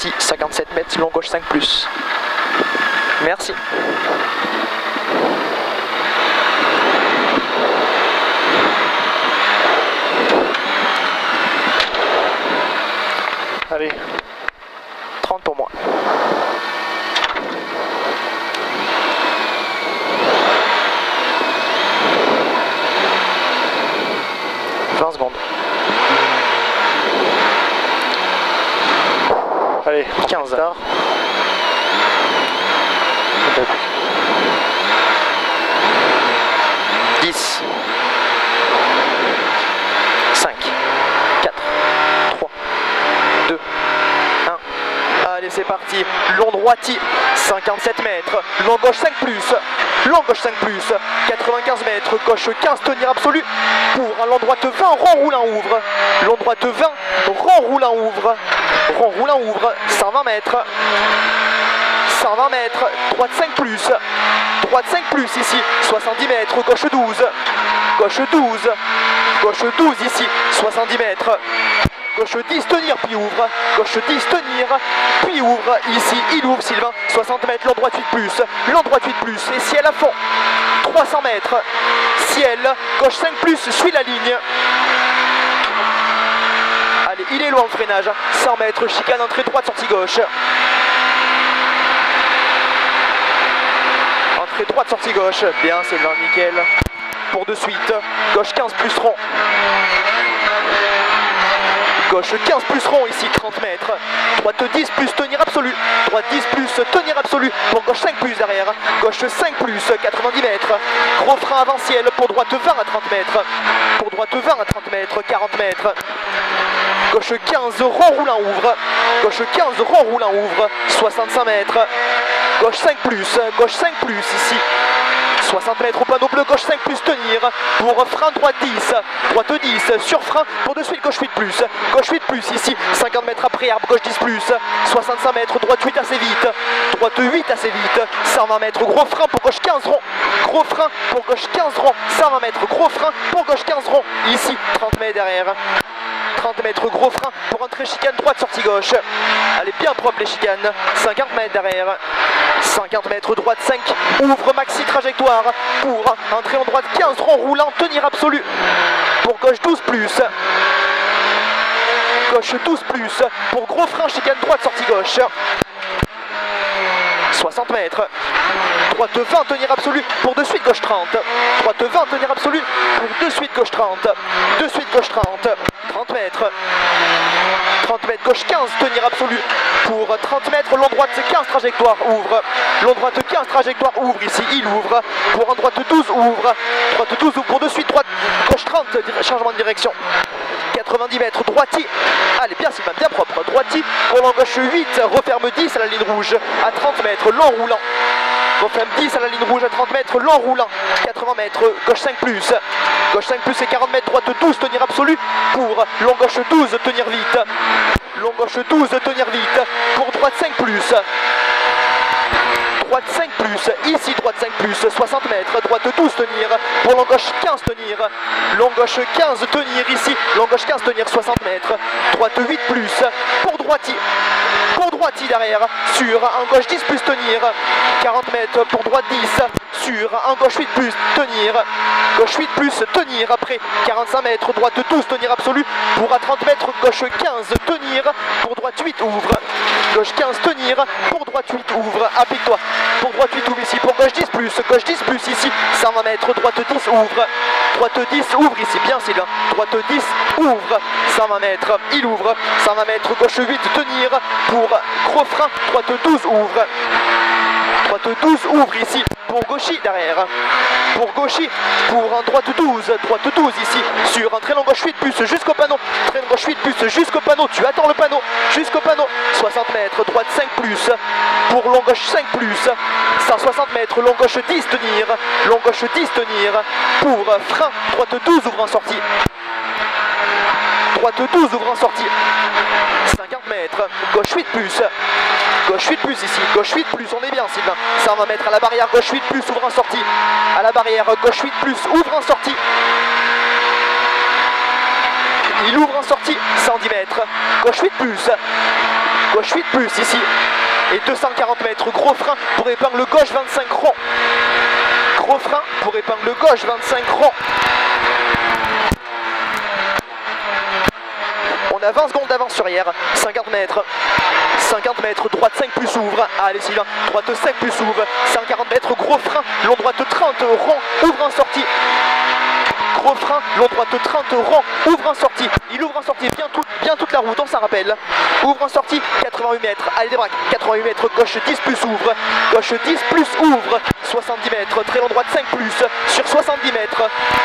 ici, 57 mètres, long gauche 5+. Merci. Allez, 30 pour moi. Secondes. Allez, 15 heures. 10 5 4 3 2 1. Allez, c'est parti. Long droiti, 57 mètres. Long gauche 5+. Long gauche 5+, 95 mètres, gauche 15, tenir absolu pour un long droite 20, rond roulant ouvre. Long droite 20, rond roulant ouvre. Rond roulant ouvre, 120 mètres. 120 mètres, droite 5+. Droite 5+ ici, 70 mètres, gauche 12. Gauche 12. Gauche 12 ici, 70 mètres. Gauche 10, tenir, puis ouvre. Gauche 10, tenir, puis ouvre. Ici, il ouvre, Sylvain. 60 mètres, long droite 8+. Long droite 8+. Et ciel à fond. 300 mètres. Ciel. Gauche 5+, suit la ligne. Allez, il est loin le freinage. 100 mètres, chicane, entrée droite, sortie gauche. Entrée droite, sortie gauche. Bien, Sylvain, nickel. Pour de suite. Gauche 15 plus rond. Gauche 15 plus rond ici, 30 mètres. Droite 10 plus tenir absolu. Droite 10 plus tenir absolu. Pour gauche 5 plus derrière. Gauche 5 plus, 90 mètres. Gros frein avant ciel pour droite 20 à 30 mètres. Pour droite 20 à 30 mètres, 40 mètres. Gauche 15, rond roulant ouvre. Gauche 15, rond roulant ouvre. 65 mètres. Gauche 5 plus ici. 60 mètres au panneau bleu, gauche 5 plus tenir, pour frein droite 10, droite 10, sur frein, pour de suite gauche 8 plus, gauche 8 plus ici, 50 mètres après arbre, gauche 10 plus, 65 mètres, droite 8 assez vite, droite 8 assez vite, 120 mètres, gros frein pour gauche 15 rond, gros frein pour gauche 15 rond, 120 mètres, gros frein pour gauche 15 rond, ici, 30 mètres derrière. 30 mètres, gros frein pour entrer chicane droite, sortie gauche. Allez, bien propre les chicanes. 50 mètres derrière. 50 mètres, droite 5. Ouvre maxi trajectoire pour entrer en droite 15, rond roulant, tenir absolu. Pour gauche 12 plus. Gauche 12 plus. Pour gros frein, chicane droite, sortie gauche. 60 mètres. Droite 20, tenir absolu pour de suite gauche 30. Droite 20, tenir absolu pour de suite gauche 30. De suite gauche 30. 30 mètres. 30 mètres, gauche 15, tenir absolu pour 30 mètres. Long droite 15, trajectoire, ouvre. Long droite 15, trajectoire, ouvre ici, il ouvre. Pour un droite 12, ouvre. Droite 12, ouvre pour de suite, droite, gauche 30, changement de direction. 90 mètres, droiti. Allez, bien, c'est bien propre. Droiti, pour long gauche 8, referme 10 à la ligne rouge. À 30 mètres, long roulant. Referme 10 à la ligne rouge à 30 mètres, long roulant. 80 mètres, gauche 5 plus. Gauche 5 plus et 40 mètres, droite 12, tenir absolu. Pour long gauche 12, tenir vite. Long gauche 12, tenir vite. Pour droite 5 plus. Droite 5 plus, ici droite 5 plus, 60 mètres, droite 12 tenir, pour long gauche 15 tenir, long gauche 15 tenir ici, long gauche 15 tenir 60 mètres, droite 8 plus, pour droiti derrière, sur un gauche 10 plus tenir, 40 mètres pour droite 10, sur un gauche 8 plus tenir, gauche 8 plus tenir, après 45 mètres, droite 12 tenir absolu, pour à 30 mètres, gauche 15 tenir, pour droite 8 ouvre, gauche 15 tenir, pour droite 8 ouvre, applique-toi. Pour droite 8 ouvre ici, pour gauche 10 plus ici, 120 mètres, droite 10 ouvre, droite 10 ouvre ici, bien Sylvain, droite 10 ouvre, 120 mètres, il ouvre, 120 mètres, gauche 8 tenir, pour gros frein, droite 12 ouvre, droite 12 ouvre ici, pour gauchy derrière, pour gauchy, pour un droite 12 ici, sur un très long gauche 8 plus jusqu'au panneau, très long gauche 8 plus jusqu'au panneau, tu attends le panneau, jusqu'au panneau, 60 mètres, droite 5 plus, pour long gauche 5 plus, 160 mètres, long gauche 10 tenir, long gauche 10 tenir, pour frein, droite 12 ouvre en sortie, droite 12 ouvre en sortie, 50 mètres, gauche 8 plus, gauche 8 plus ici, gauche 8 plus, on est bien Sylvain, 120 mètres à la barrière, gauche 8 plus, ouvre en sortie, à la barrière, gauche 8 plus, ouvre en sortie, il ouvre en sortie, 110 mètres, gauche 8 plus, gauche 8 plus ici. Et 240 mètres, gros frein pour épingle gauche 25 rond. Gros frein pour épingle gauche 25 rond. On a 20 secondes d'avance sur hier, 50 mètres. 50 mètres, droite 5 plus ouvre. Allez Sylvain, droite 5 plus ouvre. 140 mètres, gros frein, long droite 30, rond, ouvre en sortie. Gros frein, long droite 30, rond, ouvre en sortie. Il ouvre en sortie bien toute la route, on s'en rappelle. Ouvre en sortie, 88 mètres. Allez débraque, 88 mètres, gauche 10 plus ouvre. Gauche 10 plus ouvre. 70 mètres, très long droite 5 plus sur 70 mètres.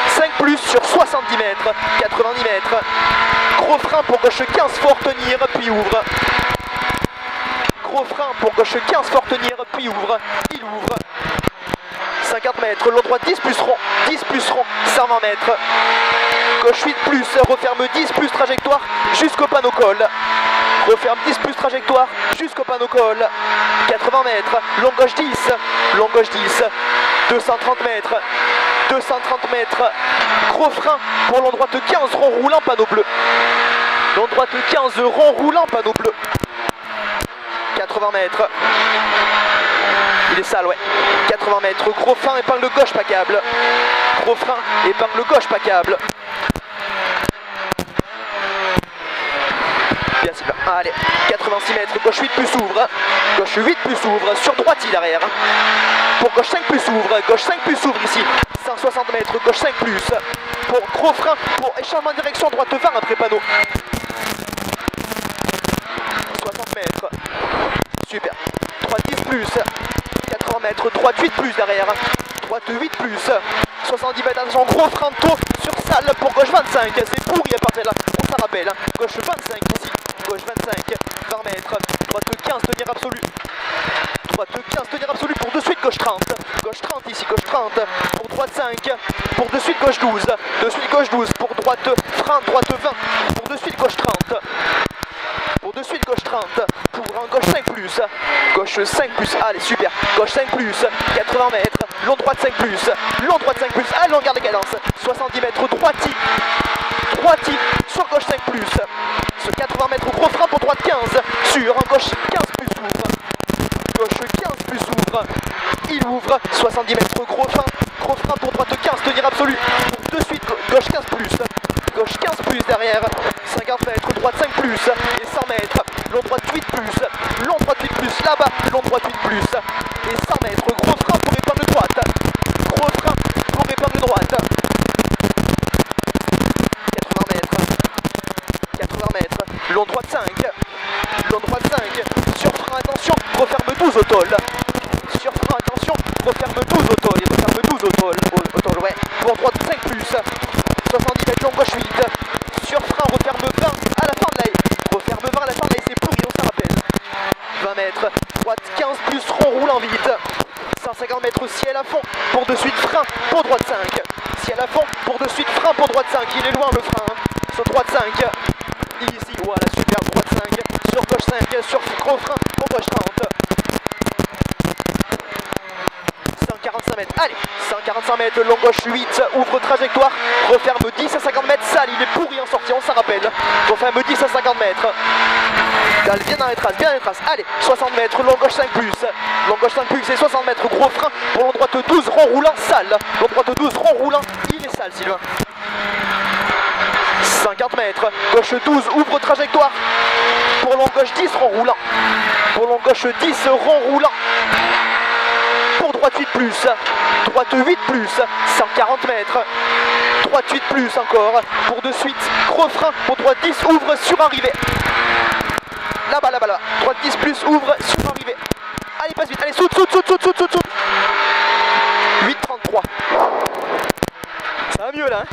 5 plus sur 70 mètres. 90 mètres. Gros frein pour gauche 15, fort tenir, puis ouvre. Gros frein pour gauche 15, fort tenir, puis ouvre. Il ouvre. 50 mètres, long droit 10 plus rond, 10 plus rond, 120 mètres. Gauche 8 plus, referme 10 plus trajectoire jusqu'au panneau col. Referme 10 plus trajectoire jusqu'au panneau col. 80 mètres, long gauche 10, long gauche 10. 230 mètres, 230 mètres. Gros frein pour long droite 15, rond roulant, panneau bleu. Long droite 15, rond roulant, panneau bleu. 80 mètres. Il est sale, ouais. 80 mètres, gros frein, épingle gauche, pas câble. Gros frein, épingle gauche, pas câble. Bien Sylvain. Allez, 86 mètres, gauche 8 plus ouvre. Gauche 8 plus ouvre, sur droite il arrière. Pour gauche 5 plus ouvre, gauche 5 plus ouvre ici. 160 mètres, gauche 5 plus. Pour gros frein, pour échappement direction, droite 20 après panneau. 60 mètres. Super. Droite 10 plus. 80 mètres, droite 8 plus derrière. Droite 8 plus. 70 mètres, attention, gros frein de taux sur salle pour gauche 25. C'est pourri à partir de là, on s'en rappelle. Gauche 25 ici. Gauche 25. 20 mètres. Droite 15, tenir absolu. Droite 15, tenir absolu pour de suite gauche 30. Gauche 30 ici, gauche 30. Pour droite 5. Pour de suite gauche 12. De suite gauche 12. Pour droite frein, droite 20. Pour de suite gauche 30. Pour de suite gauche 30. Pour un gauche 5 plus. Gauche 5 plus. Allez, super. Gauche 5 plus. 80 mètres. Long droite 5 plus. Long droite 5 plus. Allez, on garde la cadence. 70 mètres. Droiti. Droiti. Sur gauche 5 plus. Sur 80 mètres. Gros frein pour droite 15. Sur un gauche 15 plus ouvre. Gauche 15 plus ouvre. Il ouvre. 70 mètres. Gros frein. Gros frein pour droite 15. Tenir absolu. Pour de suite gauche 15 plus. Gauche 15 plus derrière. 50 mètres. Droite 5 plus. Et 100 mètres. Long droite 8 plus. Long droite 8 plus. Là-bas. Long droite 8 plus. Et 100 mètres. Gros frein pour épingle droite. Gros frein pour épingle droite. 80 mètres. 80 mètres. Long droite 5. Long droite 5. Sur frein, attention. Referme 12 au tôle. Sur frein, attention. Referme 12 au tôle. Il referme 12 au tôle. Au tôle, ouais. Pour droite 5 plus. 70 mètres. Long gauche 8. Sur frein, referme 20 à la fin de la haie. Referme 20 à la fin de la haie. C'est pourri, on s'en rappelle. 20 mètres. Droite 15 plus rond roulant vite. 150 mètres ciel à fond. Pour de suite frein pour droite 5. Ciel à fond pour de suite frein pour droite 5. Il est loin le frein. Sur droite 5. Ici, voilà, super. Droite 5. Sur gauche 5. Sur gros frein pour gauche 30. 145 mètres. Allez, 145 mètres. Long gauche 8. Ouvre trajectoire. Referme 10 à 50 mètres. Sale, il est pourri en sortie. On s'en rappelle. Referme 10 à 50 mètres. Bien dans les traces, bien dans les traces. Allez, 60 mètres, long gauche 5 plus. Long gauche 5 plus, c'est 60 mètres, gros frein. Pour long droite 12, rond roulant, sale. Long droite 12, rond roulant, il est sale, Sylvain. 50 mètres, gauche 12, ouvre trajectoire. Pour long gauche 10, rond roulant. Pour long gauche 10, rond roulant. Pour droite 8 plus. Droite 8 plus. 140 mètres. Droite 8 plus encore. Pour de suite, gros frein. Pour droite 10, ouvre sur arrivée. Là-bas, là-bas, là. Droite 10 plus, ouvre, sur arrivée. Allez, passe vite, allez, saute. 8,33. Ça va mieux là, hein.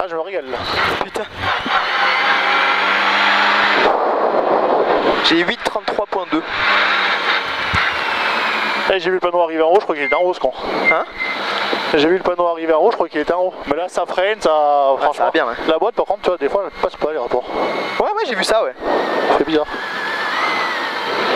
Ah, je me régale là. Putain. J'ai 8,33.2. Eh, j'ai vu le panneau arriver en haut, je crois qu'il était en haut ce con. Hein? J'ai vu le panneau arriver en haut, je crois qu'il était en haut. Mais là ça freine, ça. Ah, franchement, ça va bien, hein. La boîte par contre, tu vois, des fois elle passe pas les rapports. Ouais, j'ai vu ça, ouais. C'est bizarre.